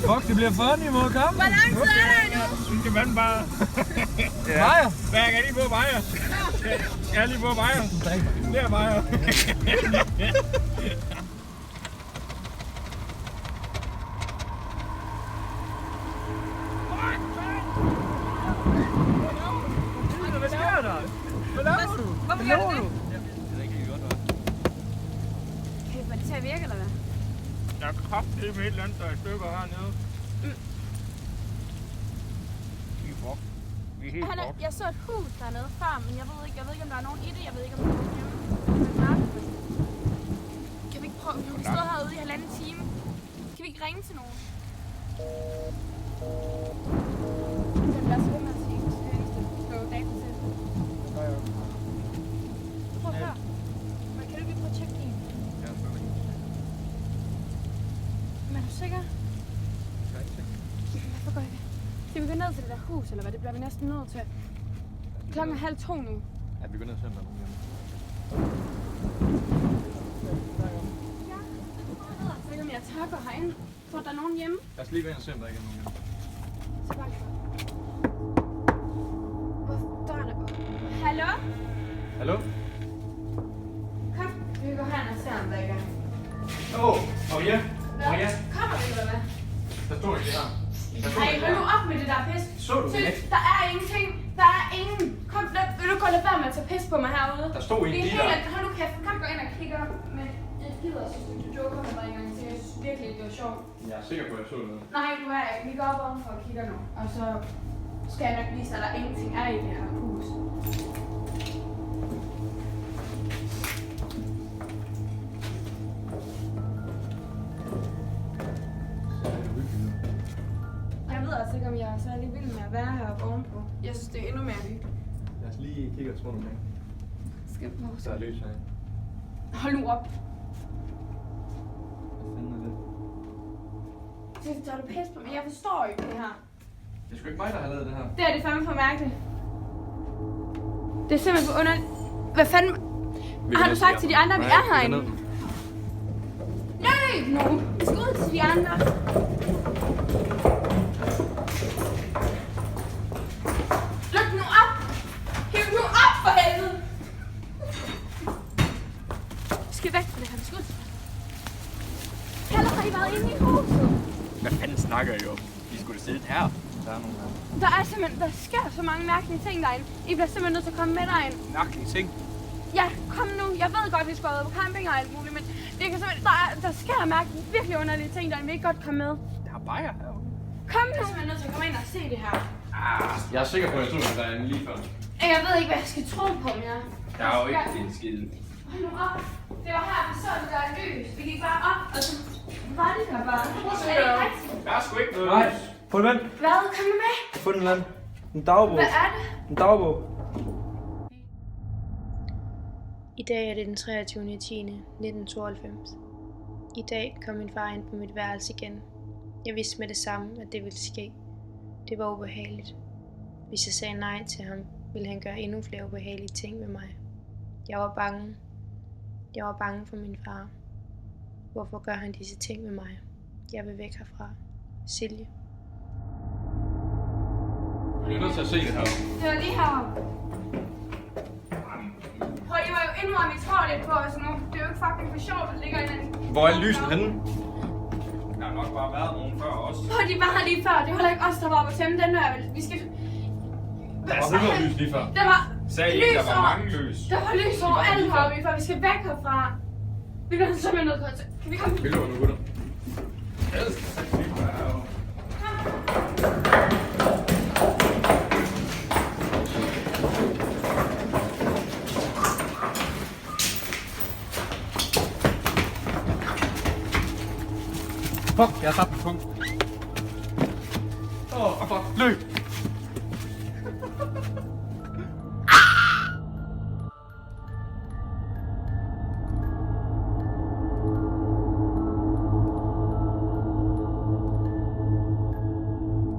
Fuck, det bliver funny, må komme. Hvor lang tid er der endnu? Vi skal vande bare. Maja. Hvad er lige på Maja? Jeg er lige på Maja. Der er Maja. Hvad sker der? Hvad laver du? Hvorfor gør du det? Det er ikke helt godt, hva'? Kan det til at virke, eller hvad? Jeg er kraftigt med et eller andet, der er i stykker hernede. Vi er fucked. Vi er helt fucked. Jeg så et hus dernede før, men jeg ved ikke, om der er nogen i det. Jeg ved ikke, om der er nogen hjemme. Kan vi ikke prøve? Vi har stået herude i 1,5 time. Kan vi ikke ringe til nogen? Den der svømmer til eneste på datasæt. Prøv at høre. Men kan du lige prøve at tjekke din? Ja, selvfølgelig. Men er du sikker? Hvorfor går jeg ikke? Skal vi gå ned til det der hus, eller hvad? Det bliver vi næsten nødt til. Klokken er 1:30 nu. Ja, vi går ned og ser, om der er nogen hjemme. Ja, så kan jeg tør gå herind. For der er nogen hjemme. Lad os lige gå ind og se, om der ikke er nogen hjemme. Så bare lige. Der er det. Hallo? Hallo? Kom, vi går herind og ser, om der ikke er. Maria? Maria? Kommer vi, eller hvad? Der står ikke det her. Ej, hold nu op med det der pis. Så du det ikke? Der er ingenting. Der er ingen. Kom, vil du gå lade være med at tage pis på mig herude? Der stod en Det er bil der. helt, hold nu kæft. Kom, gå ind og kigge op. Men jeg gider, så du joker med mig en gang til. Jeg synes virkelig, det var sjovt. Jeg er sikker på, at jeg så noget. Nej, du er ikke. Vi går op ovenfor og kigger nu. Og så skal jeg nok vise, at der ingenting er i det her hus. Jeg ved altså ikke, om jeg er særlig vild med at være heroppe ovenpå. Jeg synes, det er endnu mere hyggeligt. Lad os lige kigge rundt omkring. Skal vi Der er lys her. Hold nu op. Hvad fanden er det? Så tager du pis på mig. Jeg forstår ikke det her. Det er sgu ikke mig, der har lavet det her. Det er det fandme for mærkeligt. Det er simpelthen for underligt. Hvad fanden? Har du sagt til de andre, at vi er herinde? Nej, no. Vi skal ud til de andre. Luk nu op. Hiv nu op for helvede. Vi skal væk fra det her. Vi skal ud. Heller har I været inde i huset? Hvad fanden snakker I om? I skulle da sidde her. Der er nogen her. Der sker så mange mærkelige ting derinde. I bliver simpelthen nødt til at komme med derind. Mærkelige ting. Ja, kom nu. Jeg ved godt, vi skal ud på camping og alt muligt, men det kan simpelthen, der sker virkelig underlige ting derinde. Vi ikke godt komme med. Der er bajer herude. Kom nu. Jeg er simpelthen nødt til at komme ind og se det her. Jeg er sikker på, at jeg tror, at der er en lige før. Jeg ved ikke, hvad jeg skal tro på mere. Der er jo ikke en skid. Hold nu op. Det var her, vi så det der lys. Vi gik bare op, og så var det der bare. Er det ikke rigtigt? Der er sgu ikke noget. Nej, få det vand. Hvad? Kom nu med. Få den land. En dagbog. Hvad er det? En dagbog. I dag er det den 23.10.1992. I dag kom min far ind på mit værelse igen. Jeg vidste med det samme, at det ville ske. Det var ubehageligt. Hvis jeg sagde nej til ham, ville han gøre endnu flere ubehagelige ting ved mig. Jeg var bange. Jeg var bange for min far. Hvorfor gør han disse ting ved mig? Jeg vil væk herfra. Silje. Vi er nødt til at se det her. Det var lige heroppe. Prøv, I var jo indrømme, I tror lidt på os nu. Det er jo ikke fucking for sjovt, at der ligger en anden. Hvor er lyset henne? Der har nok bare været nogen før os. Prøv, de var her lige før. Det var heller ikke os, der var oppe og tæmme den der. Vi skal... Der var 100 lys lige før. Der var Sagde I ikke, der var mange lys? Der var lys over alt heroppe, for vi skal væk herfra. Vi bliver simpelthen nødt til. Kan vi komme? Vi løber nu, gutter. Ellers kan jeg ikke være herovre. Fuck, jeg har tabt en punkt. Fuck, løb!